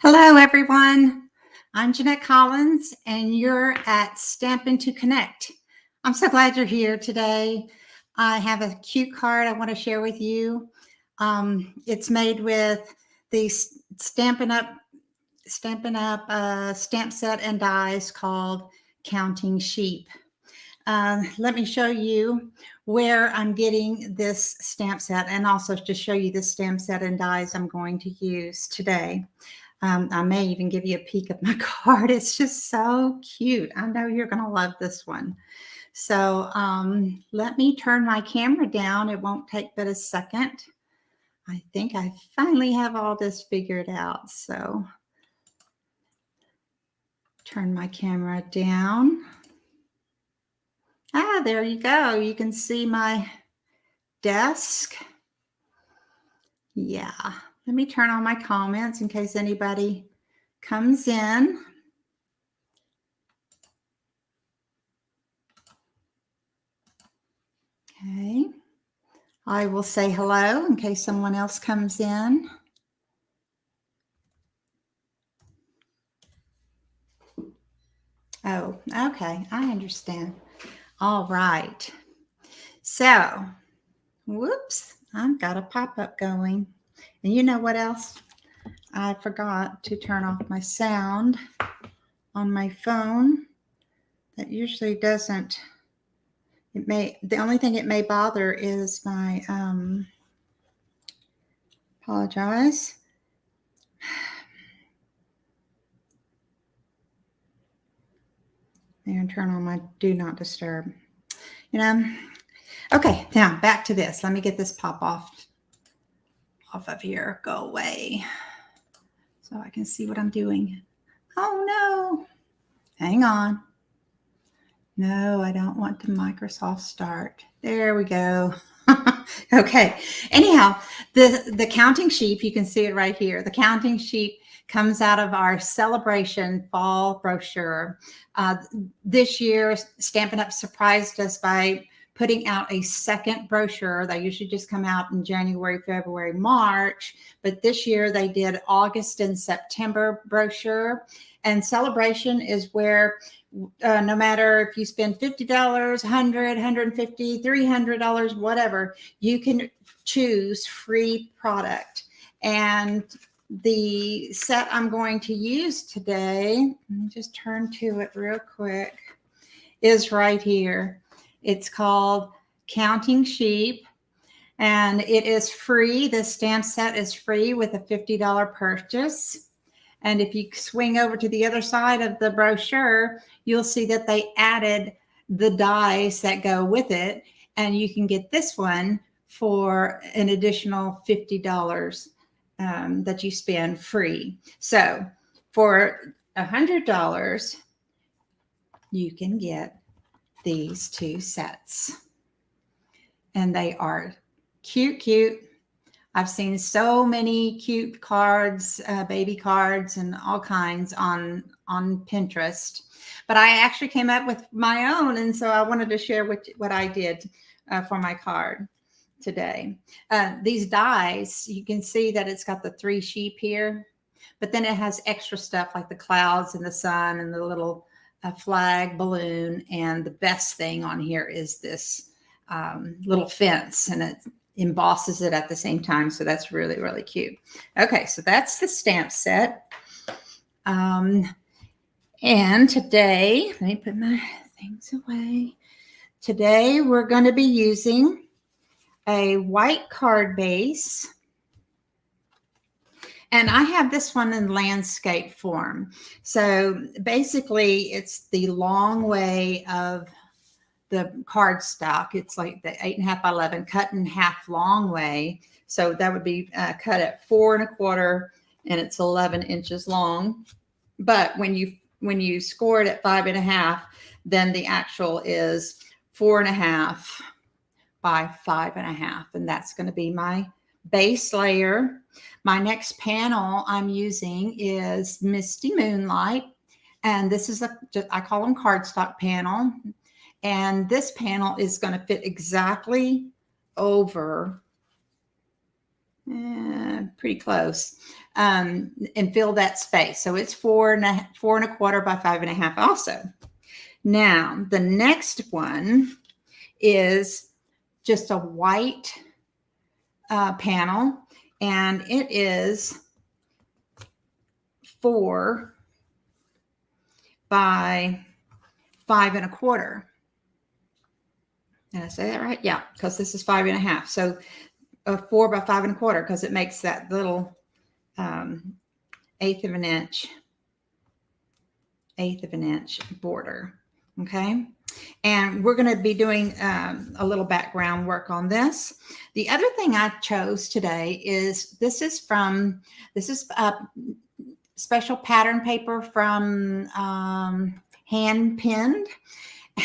Hello, everyone. I'm Jeanette Collins, and you're at Stampin to Connect. I'm so glad you're here today. I have a cute card I want to share with you. It's made with the Stampin' Up stamp set and dies called Counting Sheep. Let me show you where I'm getting this stamp set, and also to show you the stamp set and dies I'm going to use today. I may even give you a peek of my card. It's just so cute. I know you're going to love this one. So let me turn my camera down. It won't take but a second. I think I finally have all this figured out. So turn my camera down. Ah, there you go. You can see my desk. Yeah. Let me turn on my comments in case anybody comes in. Okay. I will say hello in case someone else comes in. Oh, okay. I understand. All right. So, whoops, I've got a pop-up going. And you know what else? I forgot to turn off my sound on my phone. That usually doesn't, the only thing it may bother is my, apologize. And turn on my do not disturb. Okay, now back to this. Let me get this pop off of here. Go away so I can see what I'm doing. Oh no, hang on. No, I don't want the Microsoft Start. There we go. Okay. Anyhow, the counting sheep, you can see it right here. The counting sheep comes out of our Sale-A-Bration fall brochure. This year, Stampin' Up! Surprised us by putting out a second brochure. They usually just come out in January, February, March, but this year they did August and September brochure. And Sale-A-Bration is where no matter if you spend $50, $100, $150, $300, whatever, you can choose free product. And the set I'm going to use today, let me just turn to it real quick, is right here. It's called Counting Sheep, and it is free. The stamp set is free with a $50 purchase. And if you swing over to the other side of the brochure, you'll see that they added the dies that go with it. And you can get this one for an additional $50 that you spend free. So for $100, you can get these two sets. And they are cute, cute. I've seen so many cute cards, baby cards, and all kinds on Pinterest. But I actually came up with my own, and so I wanted to share what I did for my card today. These dies, you can see that it's got the 3 sheep here, but then it has extra stuff like the clouds and the sun and the little flag balloon. And the best thing on here is this little fence, and it embosses it at the same time. So that's really, really cute. Okay, so that's the stamp set. And today, let me put my things away. Today, we're going to be using a white card base. And I have this one in landscape form. So basically, it's the long way of the cardstock. It's like the 8.5 by 11 cut in half long way. So that would be cut at 4 1/4, and it's 11 inches long. But when you score it at 5 1/2, then the actual is 4 1/2 by 5 1/2, and that's going to be my base layer. My next panel I'm using is Misty Moonlight, and this is I call them cardstock panel. And this panel is going to fit exactly over, pretty close, and fill that space. So it's 4¼ by 5½ also. Now, the next one is just a white panel, and it is 4 by 5¼ Did I say that right? Yeah, because this is 5½ So 4 by 5¼ because it makes that little 1/8 of an inch border. Okay. And we're going to be doing a little background work on this. The other thing I chose today is this is special pattern paper from Hand Pinned.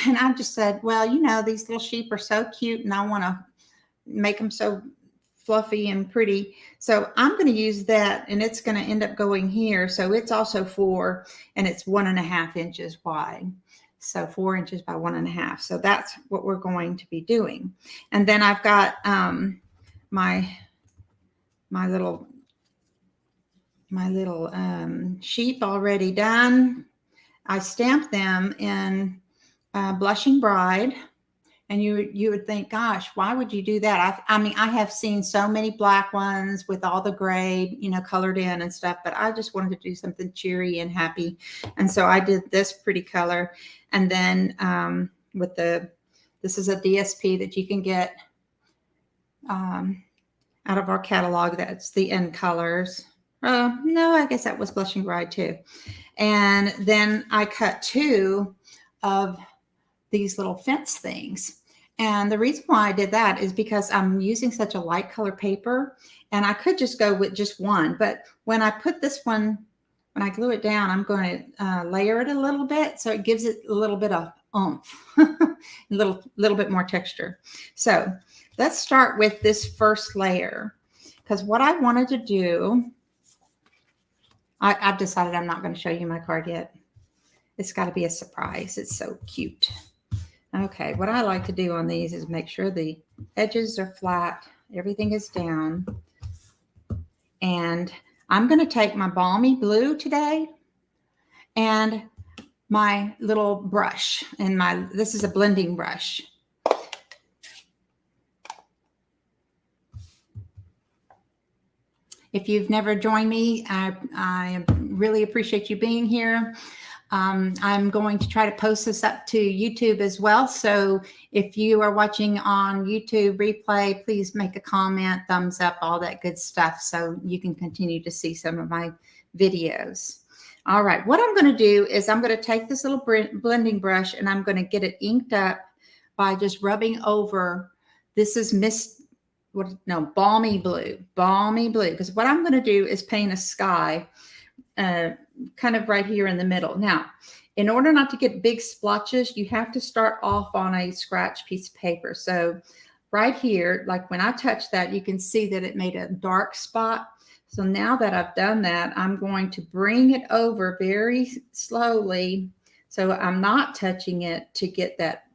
And I just said, well, you know, these little sheep are so cute and I want to make them so fluffy and pretty. So I'm going to use that, and it's going to end up going here. So it's also 4 and it's 1½ inches wide. So 4 inches by 1½ So that's what we're going to be doing. And then I've got my little sheep already done. I stamped them in Blushing Bride. And you would think, gosh, why would you do that? I mean, I have seen so many black ones with all the gray, you know, colored in and stuff, but I just wanted to do something cheery and happy. And so I did this pretty color. And then this is a DSP that you can get out of our catalog. That's the end colors. No, I guess that was Blushing Bride too. And then I cut 2 of these little fence things. And the reason why I did that is because I'm using such a light color paper, and I could just go with just one. But when I put this one, when I glue it down, I'm going to layer it a little bit. So it gives it a little bit of oomph, a little bit more texture. So let's start with this first layer, because what I wanted to do, I've decided I'm not going to show you my card yet. It's got to be a surprise. It's so cute. Okay, what I like to do on these is make sure the edges are flat, everything is down. And I'm going to take my balmy blue today and my little brush, and this is a blending brush. If you've never joined me, I really appreciate you being here. I'm going to try to post this up to YouTube as well. So if you are watching on YouTube replay, please make a comment, thumbs up, all that good stuff, so you can continue to see some of my videos. All right, what I'm going to do is I'm going to take this little blending brush and I'm going to get it inked up by just rubbing over. This is balmy blue, because what I'm going to do is paint a sky kind of right here in the middle. Now, in order not to get big splotches, you have to start off on a scratch piece of paper. So right here, like when I touch that, you can see that it made a dark spot. So now that I've done that, I'm going to bring it over very slowly. So I'm not touching it to get that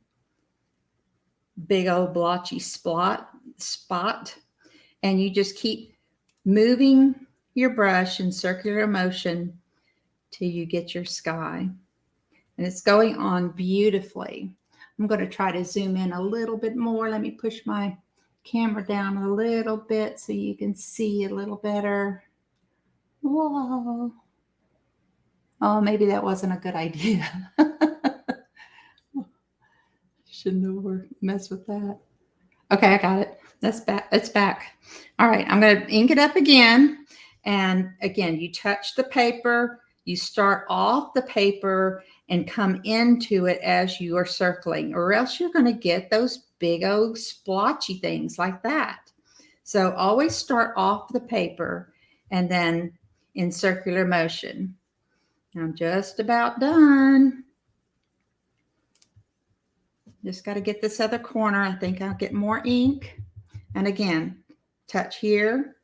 big old blotchy spot. And you just keep moving your brush in circular motion till you get your sky. And it's going on beautifully. I'm going to try to zoom in a little bit more. Let me push my camera down a little bit so you can see a little better. Whoa. Oh, maybe that wasn't a good idea. Shouldn't have messed with that. Okay, I got it. That's back. It's back. All right, I'm going to ink it up again. And again, you touch the paper, you start off the paper and come into it as you are circling, or else you're going to get those big old splotchy things like that. So always start off the paper and then in circular motion. I'm just about done. Just got to get this other corner. I think I'll get more ink. And again, touch here.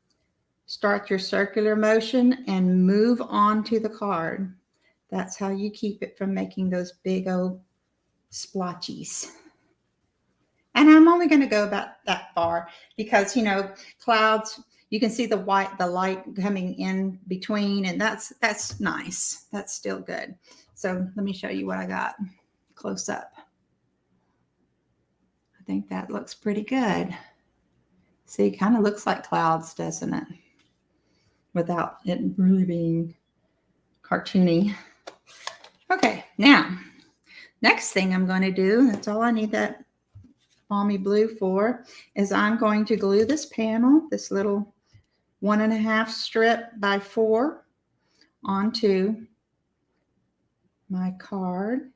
Start your circular motion and move on to the card. That's how you keep it from making those big old splotchies. And I'm only going to go about that far because, you know, clouds, You can see the light coming in between, and that's nice. That's still good. So let me show you what I got close up. I think that looks pretty good. See, it kind of looks like clouds, doesn't it? Without it really being cartoony. Okay, now, next thing I'm going to do, that's all I need that balmy blue for, is I'm going to glue this panel, this little 1.5 strip by 4 onto my card.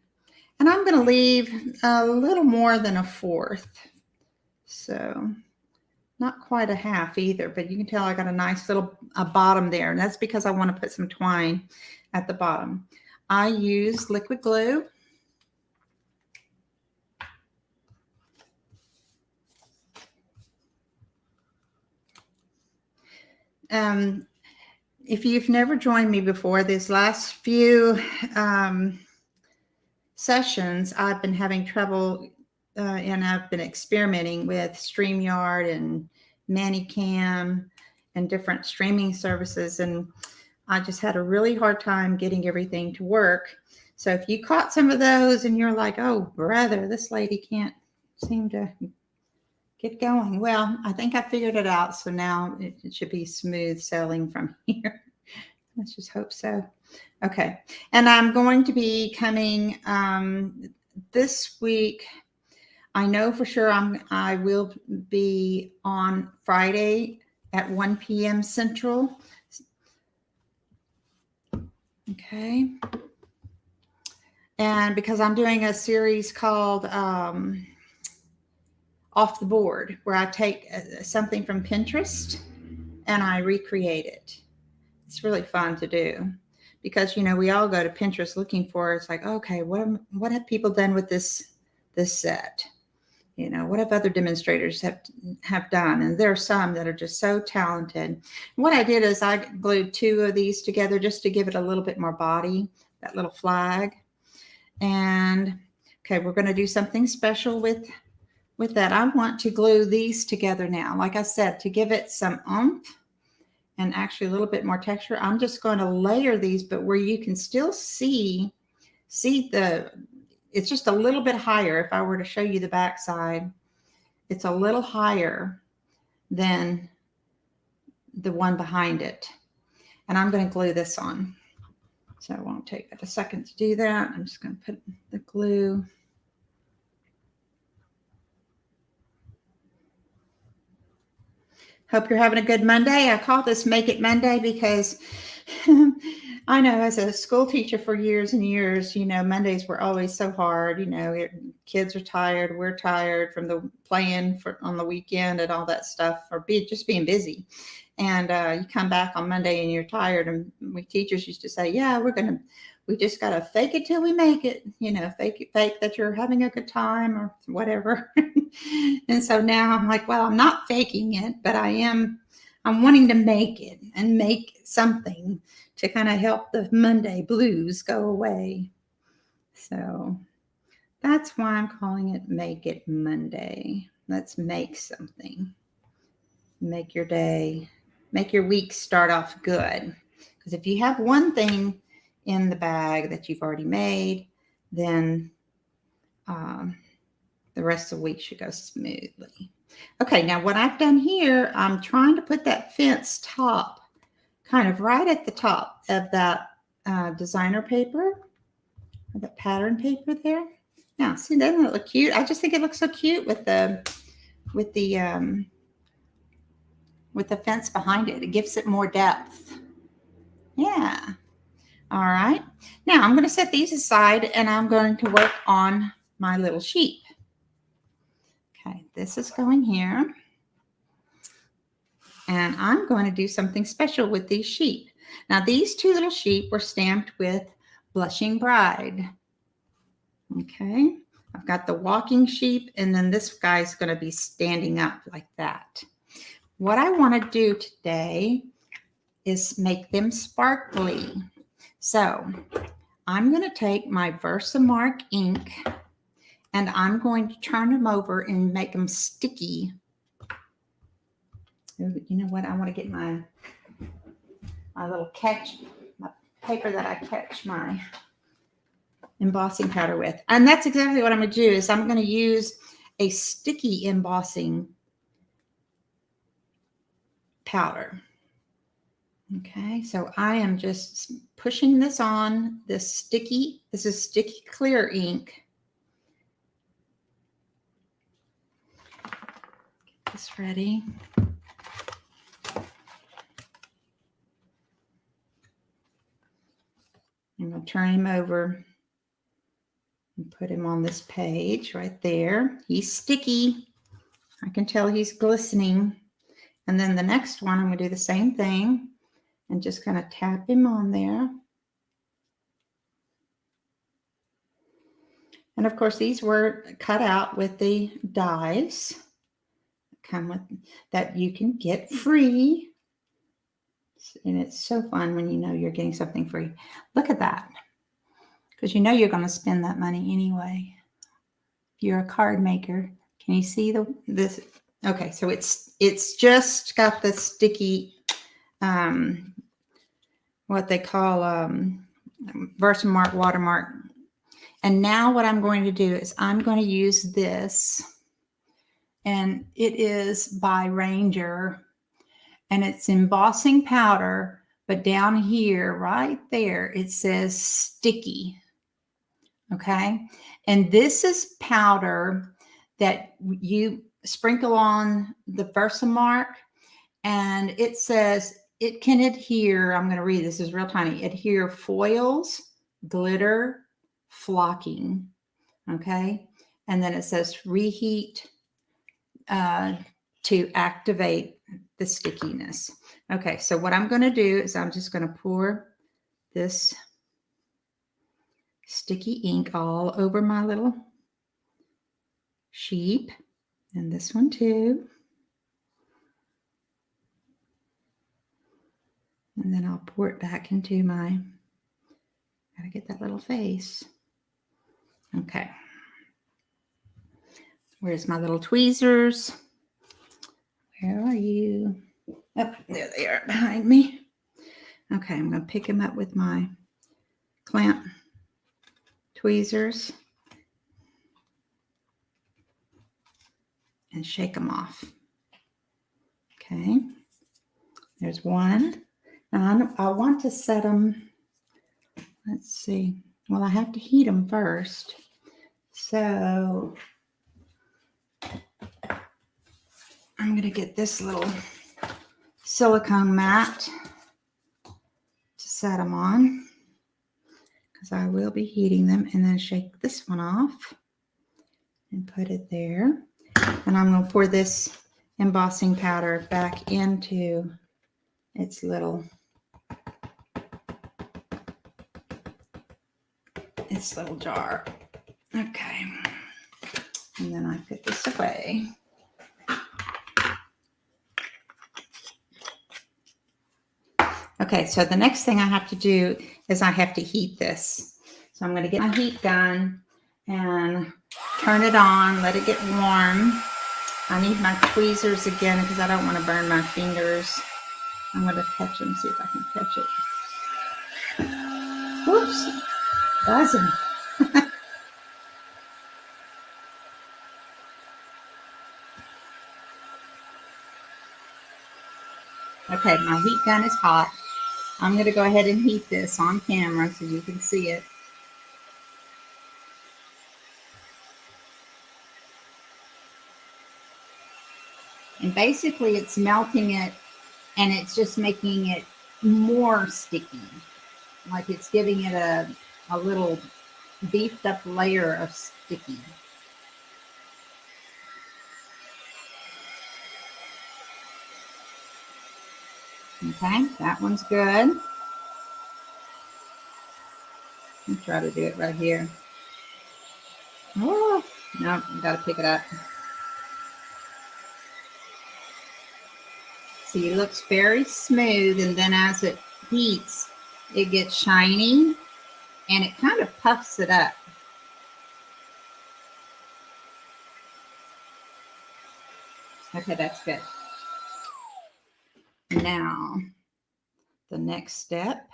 And I'm going to leave a little more than 1/4. So not quite 1/2 either, but you can tell I got a nice little bottom there. And that's because I want to put some twine at the bottom. I use liquid glue. If you've never joined me before, these last few sessions, I've been having trouble and I've been experimenting with StreamYard and ManyCam and different streaming services. And I just had a really hard time getting everything to work. So if you caught some of those and you're like, oh, brother, this lady can't seem to get going. Well, I think I figured it out. So now it should be smooth sailing from here. Let's just hope so. Okay. And I'm going to be coming this week. I know for sure I will be on Friday at 1 p.m. Central. Okay. And because I'm doing a series called Off the Board, where I take something from Pinterest and I recreate it. It's really fun to do because, you know, we all go to Pinterest looking for, it's like, okay, what have people done with this set? You know, what have other demonstrators have done? And there are some that are just so talented. What I did is I glued 2 of these together just to give it a little bit more body, that little flag. And okay, we're going to do something special with that. I want to glue these together now. Like I said, to give it some oomph and actually a little bit more texture, I'm just going to layer these, but where you can still see it's just a little bit higher. If I were to show you the back side, it's a little higher than the one behind it. And I'm going to glue this on. So it won't take a second to do that. I'm just going to put the glue. Hope you're having a good Monday. I call this Make It Monday because I know as a school teacher for years and years, you know, Mondays were always so hard. You know, kids are tired. We're tired from the playing on the weekend and all that stuff, or just being busy. And you come back on Monday and you're tired. And we teachers used to say, yeah, we just got to fake it till we make it. You know, fake that you're having a good time or whatever. And so now I'm like, well, I'm not faking it, but I'm wanting to make it and make something to kind of help the Monday blues go away. So that's why I'm calling it Make It Monday. Let's make something. Make your day, make your week start off good. Because if you have one thing in the bag that you've already made, then the rest of the week should go smoothly. Okay, now what I've done here, I'm trying to put that fence top kind of right at the top of that designer paper, or that pattern paper there. Now, see, doesn't it look cute? I just think it looks so cute with the fence behind it. It gives it more depth. Yeah. All right. Now I'm going to set these aside and I'm going to work on my little sheep. Okay, this is going here. And I'm going to do something special with these sheep. Now, these 2 little sheep were stamped with Blushing Bride. Okay, I've got the walking sheep, and then this guy's going to be standing up like that. What I want to do today is make them sparkly. So I'm going to take my Versamark ink, and I'm going to turn them over and make them sticky. So you know what? I want to get my little my paper that I catch my embossing powder with. And that's exactly what I'm going to do is I'm going to use a sticky embossing powder. Okay, so I am just pushing this on this is sticky clear ink. Get this ready. I'm going to turn him over and put him on this page right there. He's sticky. I can tell he's glistening. And then the next one, I'm going to do the same thing and just kind of tap him on there. And of course, these were cut out with the dies that you can get free. And it's so fun when you know you're getting something free. Look at that. Because you know you're going to spend that money anyway. If you're a card maker. Can you see this? Okay, so it's just got the sticky, what they call Versamark watermark. And now what I'm going to do is I'm going to use this. And it is by Ranger. And it's embossing powder. But down here, right there, it says sticky. Okay. And this is powder that you sprinkle on the Versamark. And it says it can adhere. I'm going to read this. This is real tiny. Adhere foils, glitter, flocking. Okay. And then it says reheat to activate the stickiness. Okay. So what I'm going to do is I'm just going to pour this sticky ink all over my little sheep, and this one too. And then I'll pour it back into gotta get that little face. Okay. Where's my little tweezers? Where are you? Oh, there they are behind me. Okay, I'm going to pick them up with my clamp tweezers and shake them off. Okay, there's one. Now I want to set them, let's see. Well, I have to heat them first. So I'm going to get this little silicone mat to set them on because I will be heating them, and then shake this one off and put it there. And I'm going to pour this embossing powder back into its little jar. Okay. And then I put this away. Okay, so the next thing I have to do is I have to heat this. So I'm going to get my heat gun and turn it on, let it get warm. I need my tweezers again because I don't want to burn my fingers. I'm going to catch them, see if I can catch it. Whoops, buzzing. Okay, my heat gun is hot. I'm going to go ahead and heat this on camera so you can see it. And basically it's melting it, and it's just making it more sticky. Like it's giving it a little beefed up layer of sticky. Okay, that one's good. I'll try to do it right here. Oh, no, I gotta pick it up. See, it looks very smooth, and then as it heats, it gets shiny, and it kind of puffs it up. Okay, that's good. Now, the next step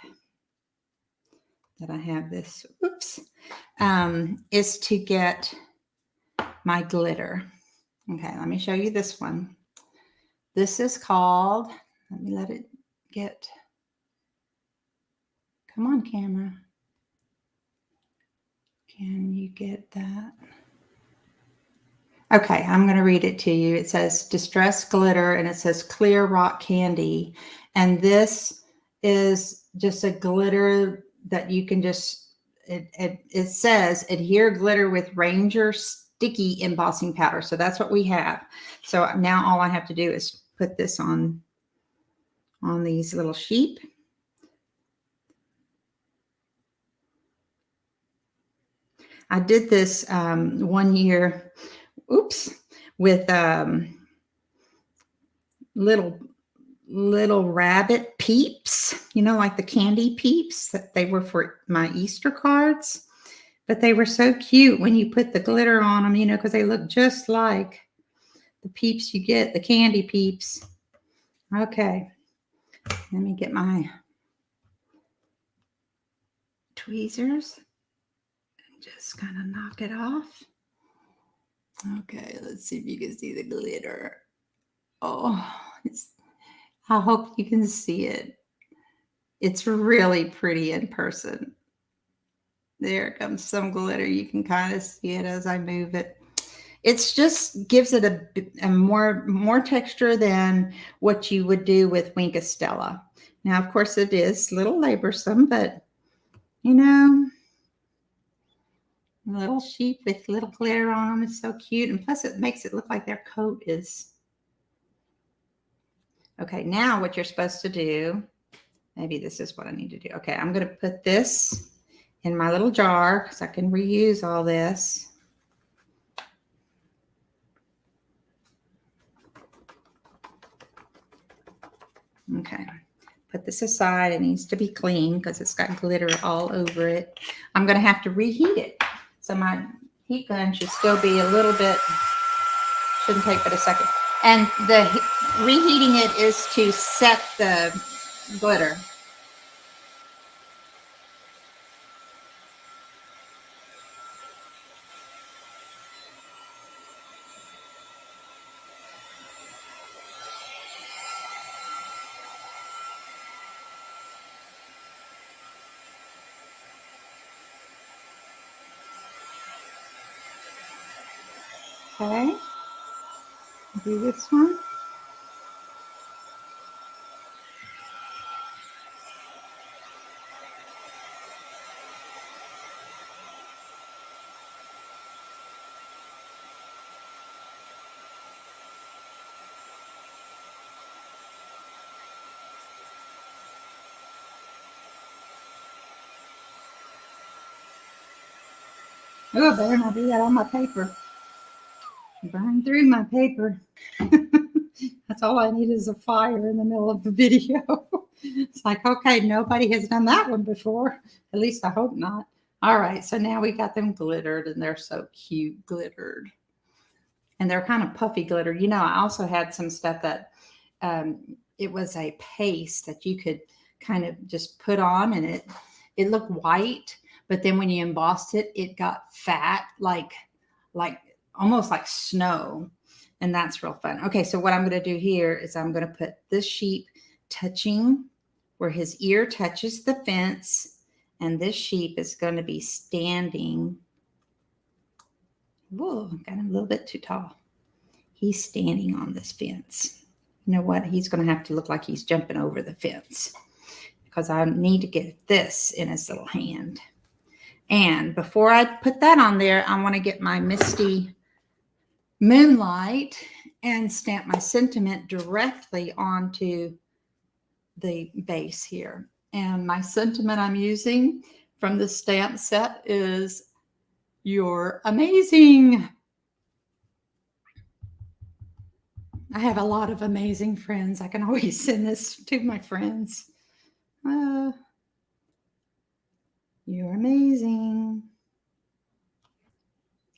that I have this, is to get my glitter. Okay, let me show you this one. This is called, let me let it get, come on camera. Can you get that? Okay, I'm going to read it to you. It says Distress Glitter, and it says Clear Rock Candy. And this is just a glitter that you can just, it says Adhere Glitter with Ranger Sticky Embossing Powder. So that's what we have. So now all I have to do is put this on these little sheep. I did this one year, with little rabbit peeps, you know, like the candy peeps that they were for my Easter cards. But they were so cute when you put the glitter on them, you know, because they look just like the peeps you get, the candy peeps. Okay, let me get my tweezers and just kind of knock it off. Okay, let's see if you can see the glitter. Oh, I hope you can see it. It's really pretty in person. There comes some glitter. You can kind of see it as I move it. It's just gives it a more texture than what you would do with Wink of Stella. Now, of course, it is a little laborsome, but you know, a little sheep with little glitter on them is so cute. And plus it makes it look like their coat is. Okay, now what you're supposed to do, maybe this is what I need to do. Okay, I'm going to put this in my little jar because I can reuse all this. Okay, put this aside. It needs to be clean because it's got glitter all over it. I'm going to have to reheat it. So my heat gun should still be a little bit, shouldn't take but a second. And the reheating it is to set the glitter. Okay, do this one. Oh, I better not do that on my paper. Burn through my paper. That's all I need is a fire in the middle of the video. It's like, okay, nobody has done that one before. At least I hope not. All right, so now we got them glittered, and they're so cute glittered. And they're kind of puffy glitter. You know, I also had some stuff that it was a paste that you could kind of just put on, and it looked white, but then when you embossed it, it got fat, like almost like snow. And that's real fun. Okay, so what I'm going to do here is I'm going to put this sheep touching where his ear touches the fence, and this sheep is going to be standing. Whoa, got him a little bit too tall. He's standing on this fence. You know what? He's going to have to look like he's jumping over the fence because I need to get this in his little hand. And before I put that on there, I want to get my Misty Moonlight and stamp my sentiment directly onto the base here. And my sentiment I'm using from the stamp set is "You're amazing." I have a lot of amazing friends. I can always send this to my friends. You're amazing.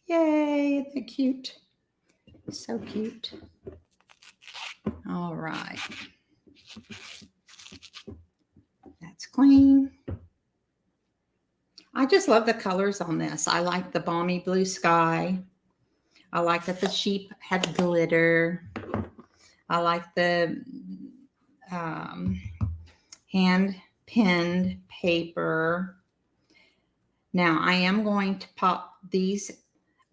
Yay, they're cute. So cute. All right. That's clean. I just love the colors on this. I like the balmy blue sky. I like that the sheep had glitter. I like the hand pinned paper. Now I am going to pop these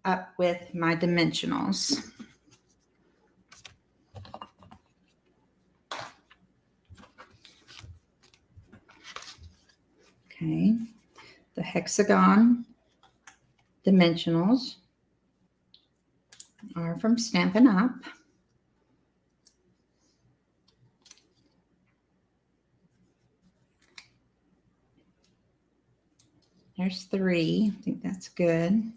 up with my dimensionals. Okay, the Hexagon Dimensionals are from Stampin' Up. There's 3. I think that's good.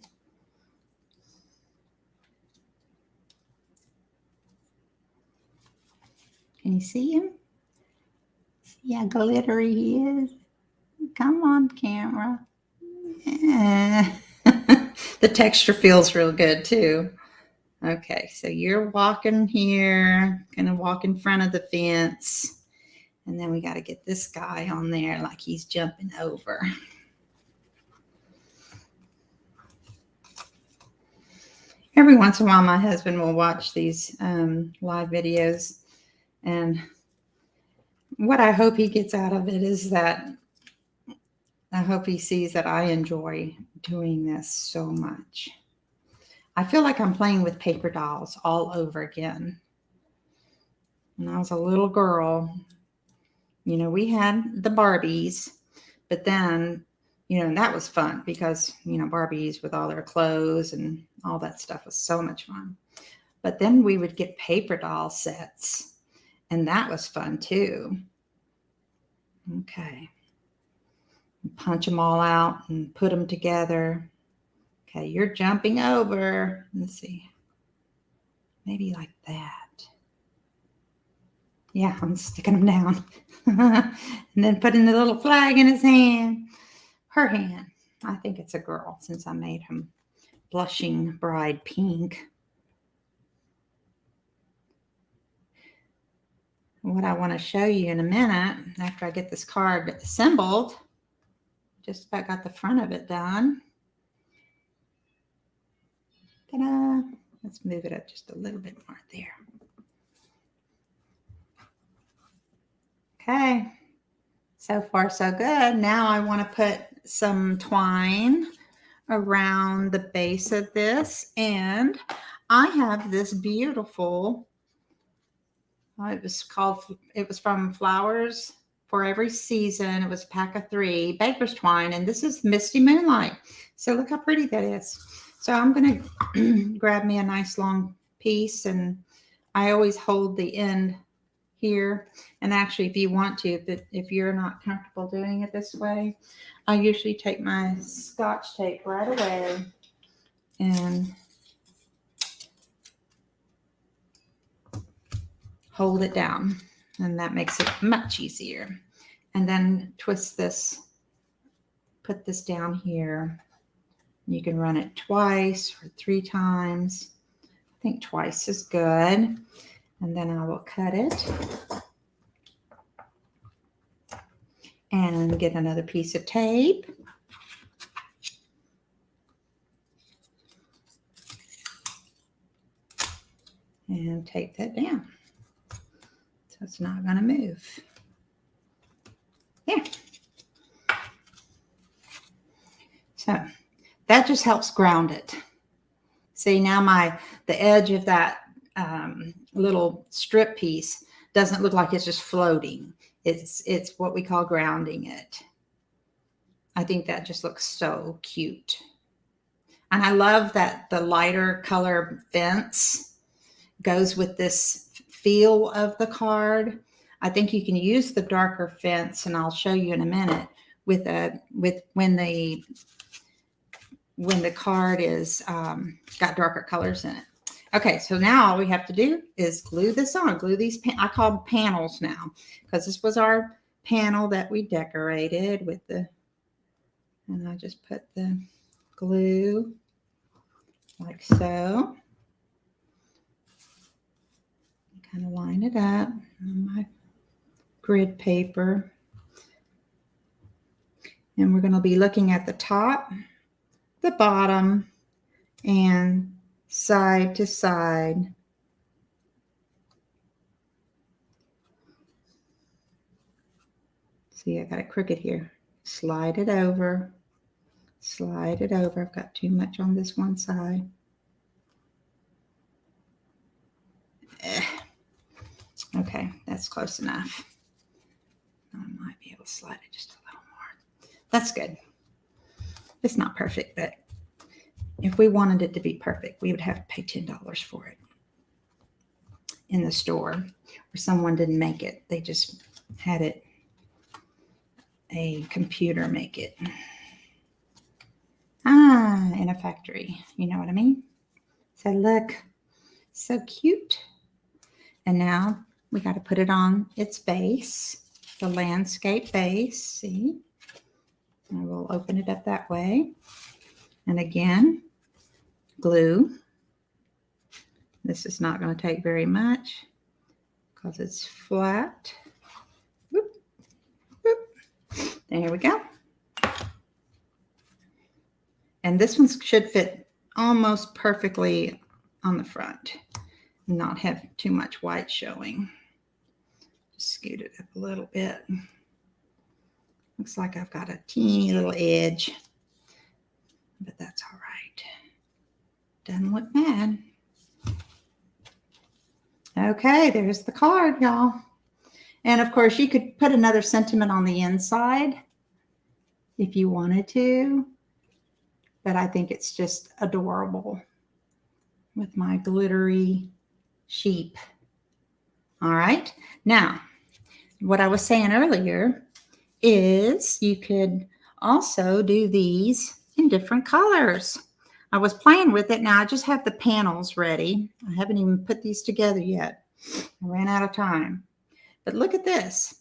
Can you see him? See how glittery he is? Come on, camera. Yeah. The texture feels real good too. Okay, so you're walking here, gonna walk in front of the fence, and then we got to get this guy on there like he's jumping over. Every once in a while, my husband will watch these live videos, and what I hope he gets out of it is that I hope he sees that I enjoy doing this so much. I feel like I'm playing with paper dolls all over again. When I was a little girl, you know, we had the Barbies, but then, you know, that was fun because, you know, Barbies with all their clothes and all that stuff was so much fun. But then we would get paper doll sets, and that was fun too. Okay. Punch them all out and put them together. Okay, you're jumping over. Let's see. Maybe like that. Yeah, I'm sticking them down. And then putting the little flag in his hand. Her hand. I think it's a girl since I made him blushing bride pink. What I want to show you in a minute, after I get this card assembled, just about got the front of it done. Ta-da! Let's move it up just a little bit more there. Okay, so far so good. Now I want to put some twine around the base of this, and I have this beautiful, it was from Flowers for Every Season. It was a pack of 3 baker's twine, and this is Misty Moonlight. So look how pretty that is. So I'm going to grab me a nice long piece, and I always hold the end here. And actually, if you want to, if you're not comfortable doing it this way, I usually take my Scotch tape right away and hold it down, and that makes it much easier. And then twist this, put this down here. You can run it twice or 3 times. I think twice is good. And then I will cut it and get another piece of tape. And tape that down so it's not going to move. Yeah. So that just helps ground it. See, now the edge of that little strip piece doesn't look like it's just floating. It's what we call grounding it. I think that just looks so cute. And I love that the lighter color fence goes with this feel of the card. I think you can use the darker fence, and I'll show you in a minute with when the card is got darker colors in it. Okay, so now all we have to do is glue this on. Glue these, I call them panels now, because this was our panel that we decorated with and I just put the glue like so. Kind of line it up on my grid paper. And we're going to be looking at the top, the bottom, and side to side. See, I got it crooked here. Slide it over. Slide it over. I've got too much on this one side. Okay, that's close enough. I might be able to slide it just a little more. That's good. It's not perfect, but if we wanted it to be perfect, we would have to pay $10 for it in the store, or someone didn't make it. They just had it, a computer make it. In a factory. You know what I mean? So look, so cute. And now we got to put it on its base, the landscape base. See? And we'll open it up that way. And again, glue. This is not going to take very much because it's flat. Whoop, whoop. There we go. And this one should fit almost perfectly on the front, not have too much white showing. Just scoot it up a little bit. Looks like I've got a teeny little edge, but that's all right. Doesn't look bad. Okay, there's the card, y'all. And of course, you could put another sentiment on the inside if you wanted to. But I think it's just adorable with my glittery sheep. All right. Now, what I was saying earlier is you could also do these in different colors. I was playing with it. Now I just have the panels ready. I haven't even put these together yet. I ran out of time. But look at this.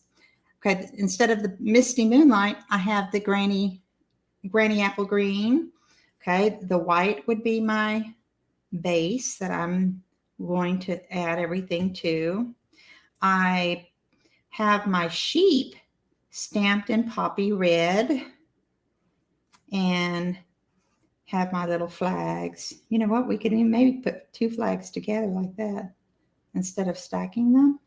Okay, instead of the misty moonlight, I have the granny apple green. Okay, the white would be my base that I'm going to add everything to. I have my sheep stamped in poppy red and have my little flags. You know what? We could even maybe put 2 flags together like that instead of stacking them.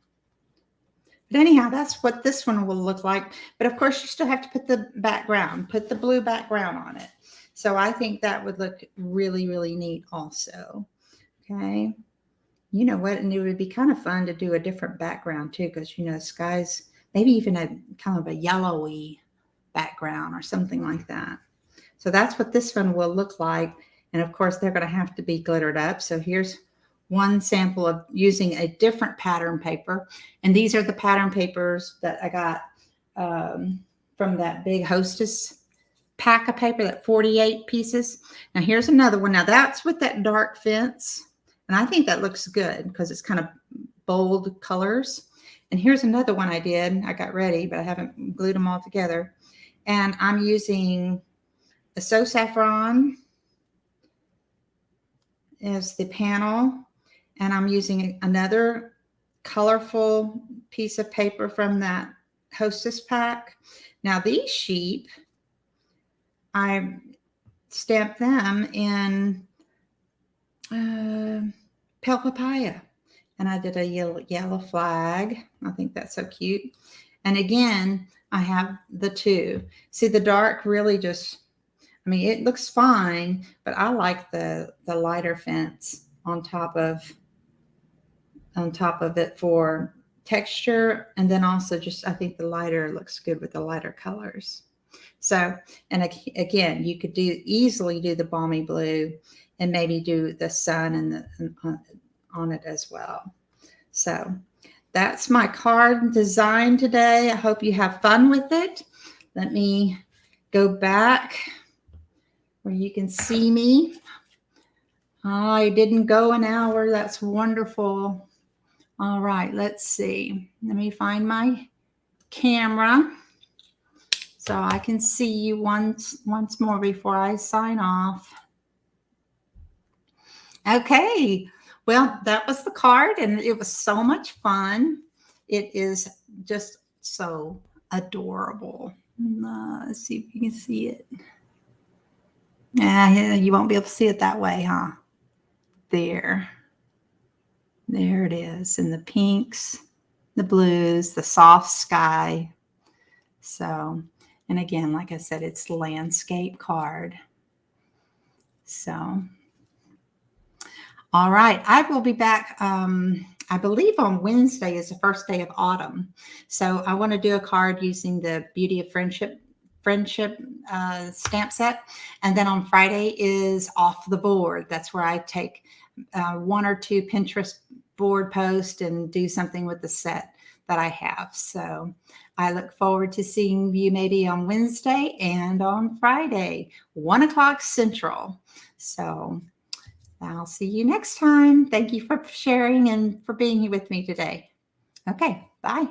But anyhow, that's what this one will look like. But of course, you still have to put the background, put the blue background on it. So I think that would look really, really neat also. Okay. You know what? And it would be kind of fun to do a different background too, because, you know, the skies, maybe even a kind of a yellowy background or something like that. So that's what this one will look like. And of course, they're going to have to be glittered up. So here's one sample of using a different pattern paper. And these are the pattern papers that I got from that big Hostess pack of paper, that 48 pieces. Now here's another one. Now that's with that dark fence. And I think that looks good because it's kind of bold colors. And here's another one I did. I got ready, but I haven't glued them all together. And I'm using a So Saffron as the panel. And I'm using another colorful piece of paper from that Hostess pack. Now these sheep, I stamped them in Pale Papaya. And I did a yellow flag. I think that's so cute. And again, I have the 2. See, the dark really just, I mean, it looks fine, but I like the lighter fence on top of it for texture. And then also just, I think the lighter looks good with the lighter colors. So, and again, you could easily do the balmy blue and maybe do the sun and on it as well. So that's my card design today. I hope you have fun with it. Let me go back where you can see me. I didn't go an hour. That's wonderful. All right, let's see. Let me find my camera so I can see you once more before I sign off. Okay, well, that was the card, and it was so much fun. It is just So adorable. Let's see if you can see it. Yeah, you won't be able to see it that way, huh? There it is. And the pinks, the blues, the soft sky. So, and again, like I said, it's landscape card. So, all right. I will be back. I believe on Wednesday is the first day of autumn. So I want to do a card using the Beauty of Friendship stamp set. And then on Friday is Off the Board. That's where I take 1 or 2 Pinterest board posts and do something with the set that I have. So I look forward to seeing you maybe on Wednesday and on Friday, 1 o'clock Central. So I'll see you next time. Thank you for sharing and for being here with me today. Okay, bye.